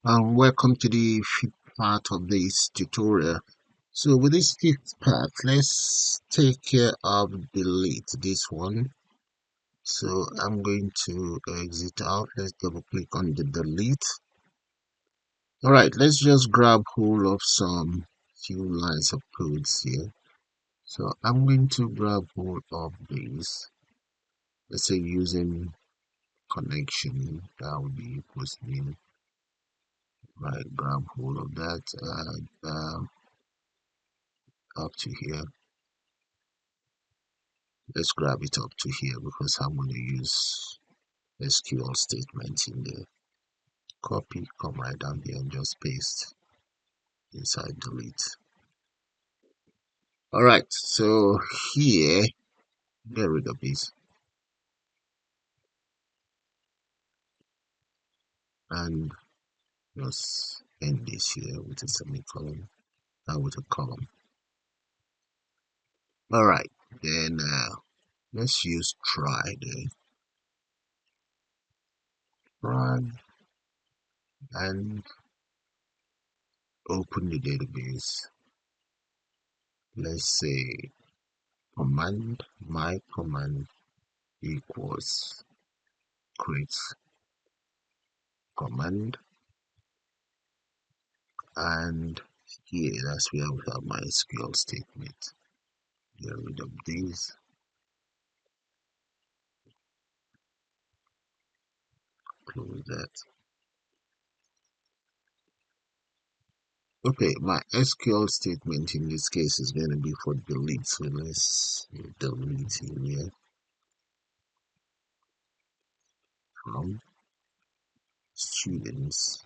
Welcome to the fifth part of this tutorial. So with this fifth part, let's take care of delete this one. So I'm going to exit out. Let's double click on the delete. All right, let's just grab hold of some few lines of codes here. So I'm going to grab hold of these. Let's say using connection, that would be equals new. Right, grab hold of that up to here. Let's grab it up to here because I'm going to use SQL statement in there. Copy, come right down here and just paste inside delete. All right, so here, get rid of this. And just end this here with a semicolon and with a column. All right, then let's use try there. Try and open the database. Let's say command, my command equals create command, and here that's where we have my SQL statement. Get rid of these, close that. Okay, my SQL statement in this case is going to be for delete, so let's delete in here from students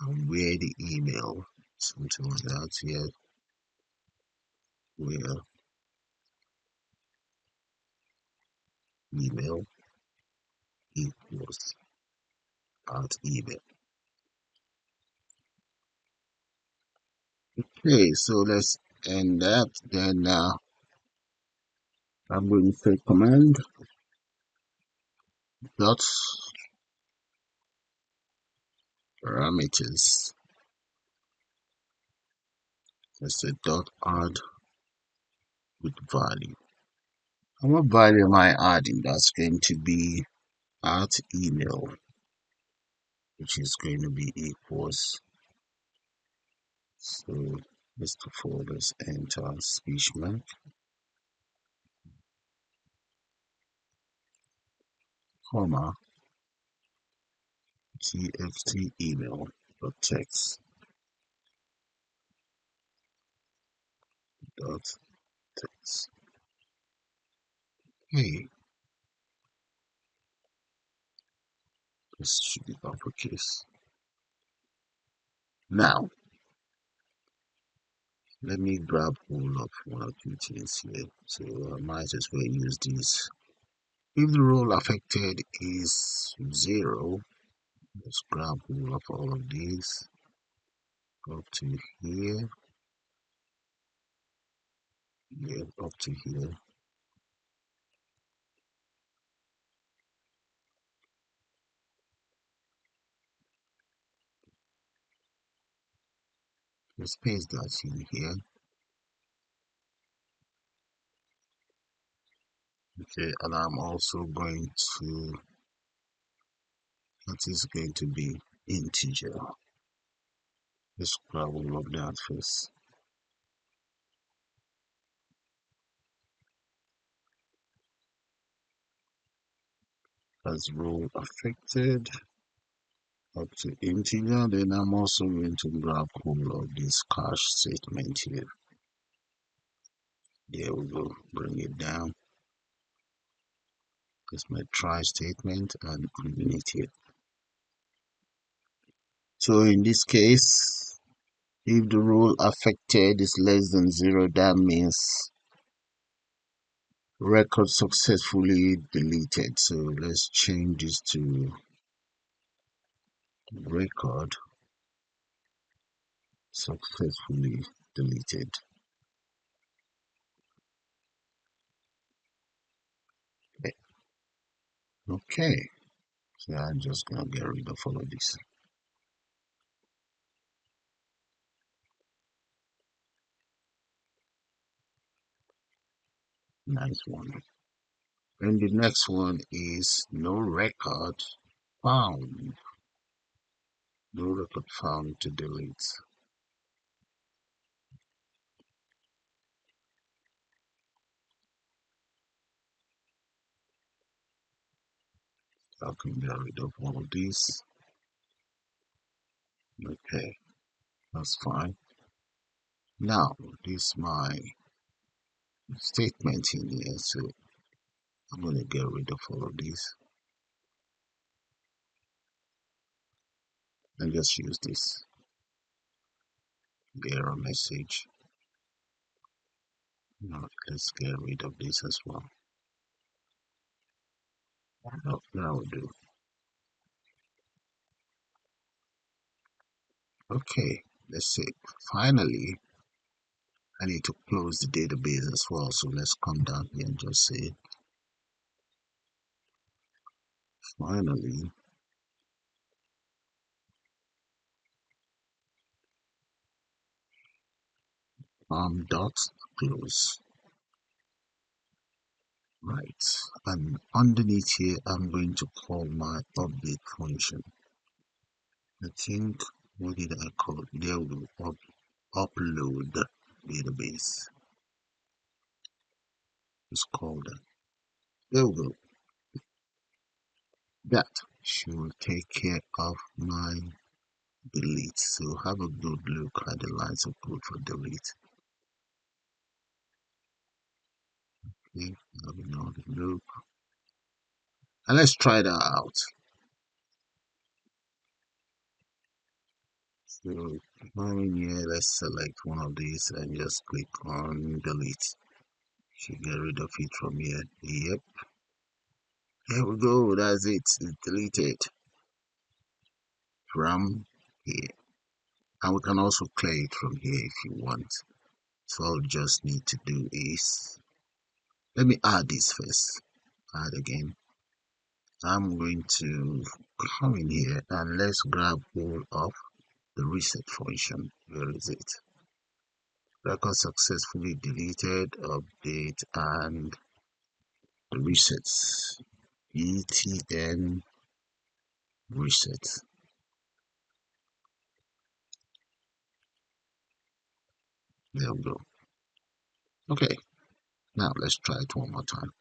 and where the email, something like that here, where email equals at email. Okay, so let's end that. Then I'm going to say command dot parameters. Let's say dot add with value. And what value am I adding? That's going to be at email, which is going to be equals. So let's let's enter speech mark, comma, txt email dot text dot text. Hey, this should be uppercase. Now, let me grab hold of one or two things here. So I might as well use this. If the role affected is 0, let's grab hold of all of these. Up to here, yeah, up to here. Let's paste that in here. Okay, and I'm also going to, that is going to be integer. Let's grab all of that first. As role affected, up to integer. Then I'm also going to grab hold of this cache statement here. There we go, bring it down. That's my try statement and underneath it. So in this case, if the role affected is less than 0, that means record successfully deleted. So let's change this to record successfully deleted. Okay, So I'm just gonna get rid of all of this. Nice one. And the next one is no record found. No record found to delete. I can get rid of all of this. Okay, that's fine. Now, this is my statement in here, so I'm going to get rid of all of this and just use this error message. Now, let's get rid of this as well. That will do. Okay, let's see. Finally, I need to close the database as well, so let's come down here and just say finally dot close. Right, and underneath here I'm going to call my update function. I think, what did I call it? There we go. Upload database. It's called that. There we go. That should take care of my delete. So have a good look at the lines of code for delete. Okay, have another look. And let's try that out. So now in here, let's select one of these and just click on delete. Should get rid of it from here. Yep. There we go. That's it. It's deleted from here. And we can also clear it from here if you want. So all you just need to do is, let me add this first. Add again. I'm going to come in here and let's grab all of the reset function. Where is it? Record successfully deleted, update, and the resets. ETN reset. There we go. Okay, now let's try it one more time.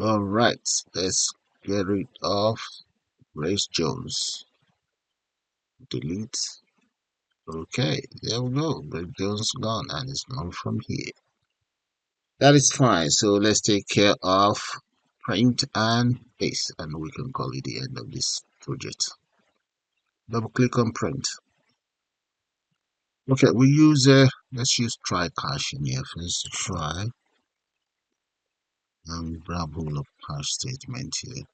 All right, let's get rid of Grace Jones. Delete. Okay, there we go. Grace Jones gone and it's gone from here. That is fine. So let's take care of print and paste, and we can call it the end of this project. Double click on print. Okay, we use let's use try cache in here first. Try and grab hold of cache statement here.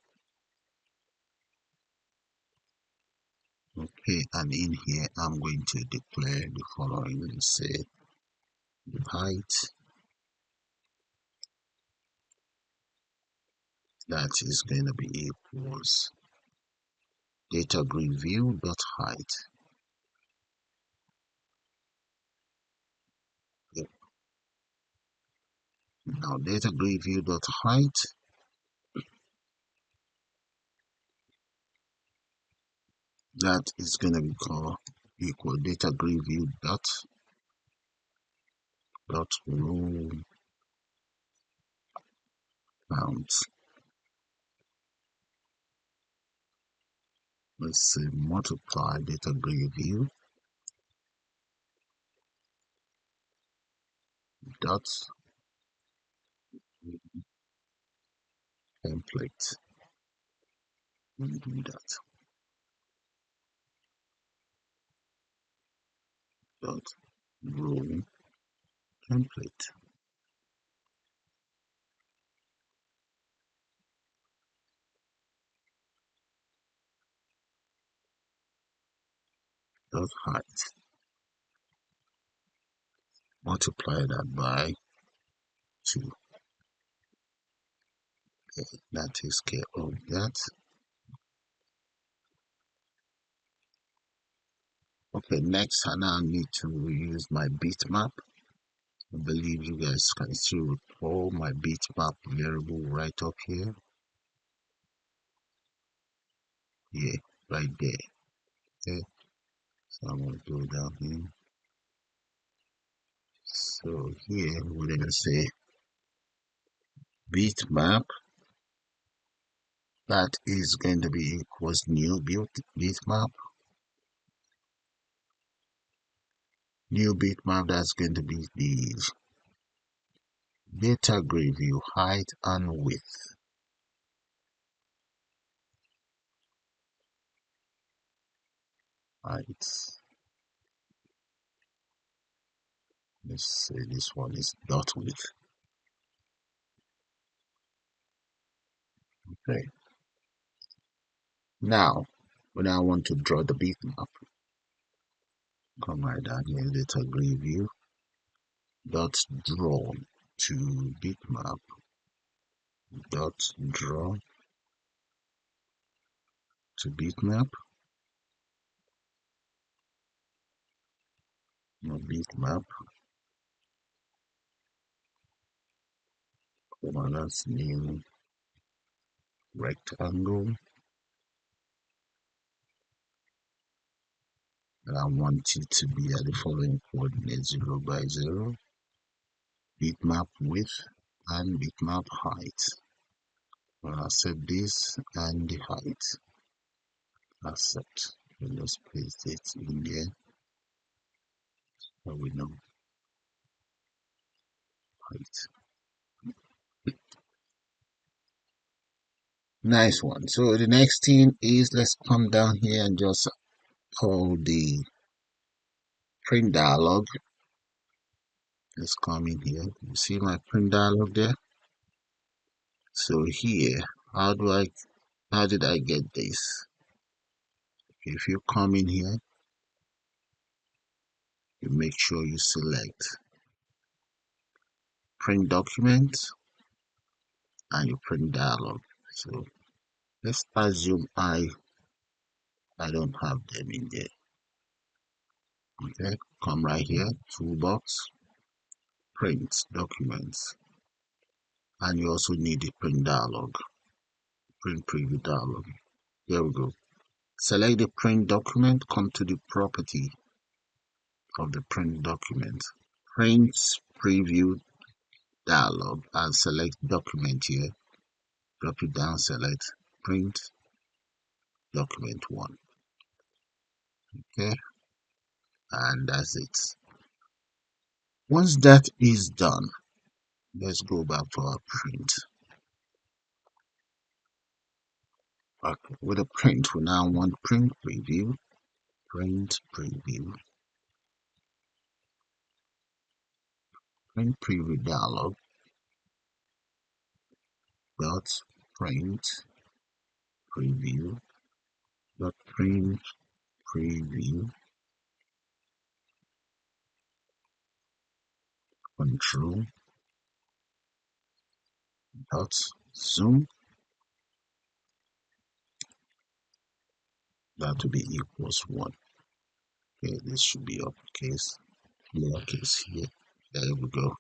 Okay, and in here I'm going to declare the following. Let's say the height that is going to be equals data grid view dot height. Yep. Now data grid view dot height, that is going to be called equal data grid view dot row count. Let's say multiply data grid view dot template. Let me do that. Dot row template. Dot height. Multiply that by 2. Okay, that takes care of that. Okay, next I now need to use my bitmap. I believe you guys can still recall my bitmap variable right up here. Yeah, right there. Okay, so I'm gonna go down here. So here we're gonna say bitmap, that is going to be equals new bitmap. New bitmap, that's going to be the data grid view height and width. Height. Let's say this one is dot width. Okay. Now, when I want to draw the bitmap, come right down here, data grid view dot draw to bitmap dot draw to bitmap. No bitmap. Come on, that's new rectangle. And I want it to be at the following coordinate 0 by 0, bitmap width and bitmap height. I'll set this and the height. Accept. Let's paste it in there so we know height. Nice one. So the next thing is, let's come down here and just call the print dialog. Let's come in here. You see my print dialog there? So here, how did I get this? If you come in here, you make sure you select print document and you print dialog. So let's assume I don't have them in there. Okay, come right here, toolbox, print documents, and you also need the print dialog, print preview dialog. There we go. Select the print document, come to the property of the print document, print preview dialog, and select document here. Drop it down, select print document 1. Okay, and that's it. Once that is done, let's go back to our print. Okay, with a print, we now want print preview, print preview, print preview dialog dot print preview dot print preview control dot zoom, that to be equals 1. Okay, this should be uppercase, lowercase here. There we go.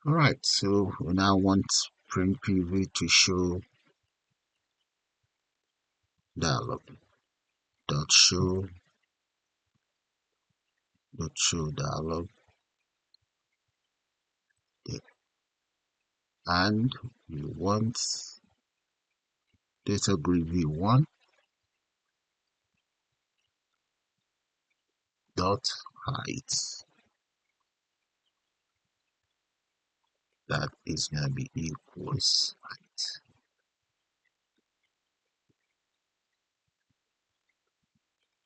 Alright, so we now want print preview to show dialog dot show dialog there. And we want data grid view 1 dot height, that is going to be equals height.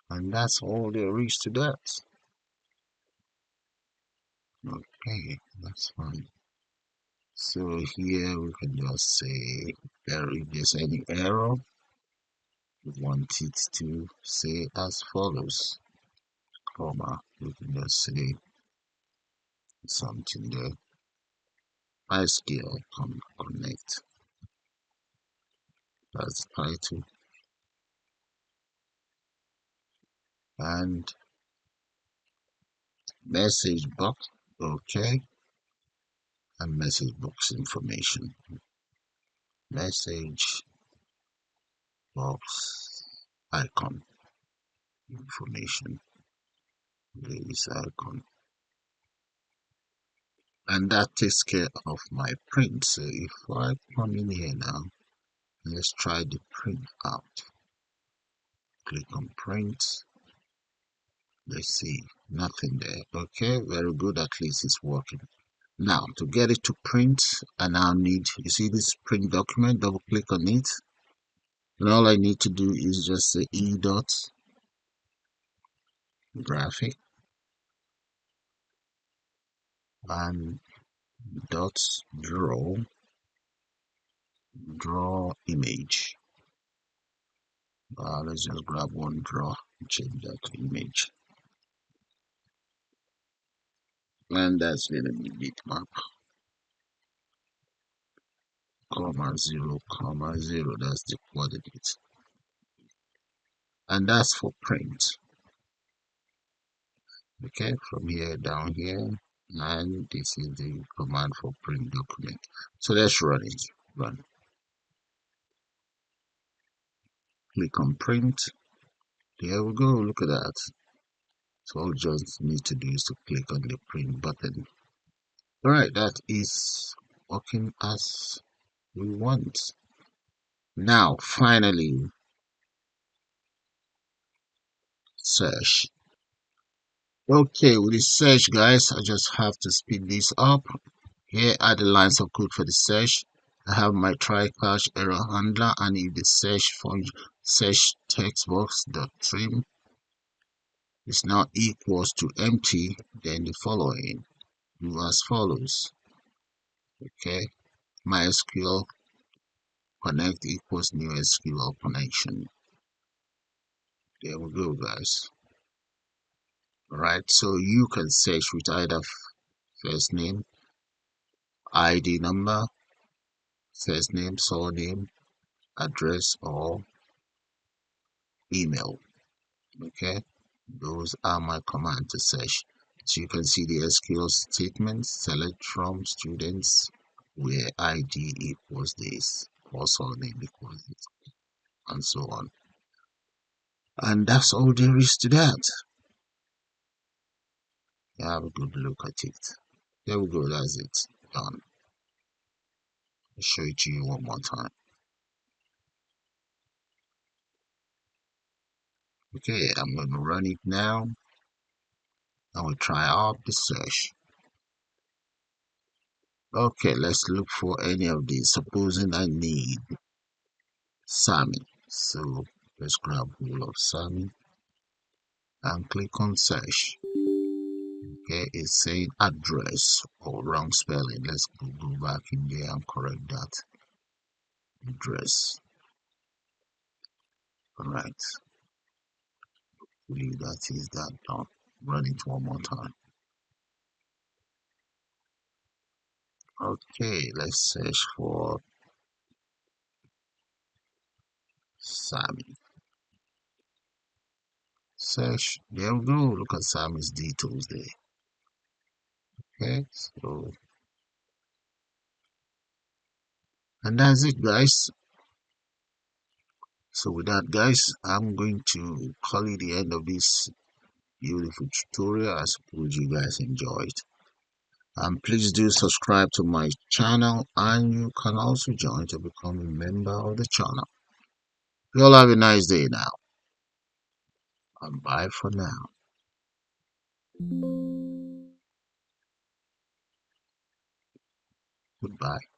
And that's all there is to that. Okay, that's fine. So here we can just say if there's any error, we want it to say as follows, comma, we can just say something there, MySQL connect That's the title. And message box. Okay. And message box information. Message box icon information. This icon. And that takes care of my print. So if I come in here now, let's try the print out. Click on print. Let's see, nothing there. Okay, very good. At least it's working. Now to get it to print, I now need, you see this print document, double click on it. And all I need to do is just say e dot graphic and dot draw image. Let's just grab one draw and change that to image. And that's going to be bitmap, comma 0, that's the coordinate. And that's for print. Okay, from here down here, and this is the command for print document. So let's run it. Run. Click on print. There we go. Look at that. So all you just need to do is to click on the print button. All right, that is working as we want. Now, finally, search. Okay, with the search, guys, I just have to speed this up. Here are the lines of code for the search. I have my try catch error handler, and if the search function search text box dot trim is now equals to empty, then the following do as follows. Okay, MySQL connect equals new SQL connection. There we go, guys. Alright, so you can search with either first name, ID number, first name, surname, address, or email. Okay, those are my command to search. So you can see the SQL statements, select from students where ID equals this, or surname equals this, and so on. And that's all there is to that. Have a good look at it. There we go, that's it. Done. I'll show it to you one more time. Okay, I'm going to run it now. And we'll try out the search. Okay, let's look for any of these. Supposing I need Sammy. So let's grab all of Sammy and click on search. Okay, it's saying address or wrong spelling. Let's go back in there and correct that. Address. Alright. Believe that is that done. Run it one more time. Okay, let's search for Sammy. Search. There we go. Look at Sammy's details there. Okay, so and that's it, guys. So with that, guys, I'm going to call it the end of this beautiful tutorial. I suppose you guys enjoyed. Please do subscribe to my channel, and you can also join to become a member of the channel. You all have a nice day now, and bye for now. Goodbye.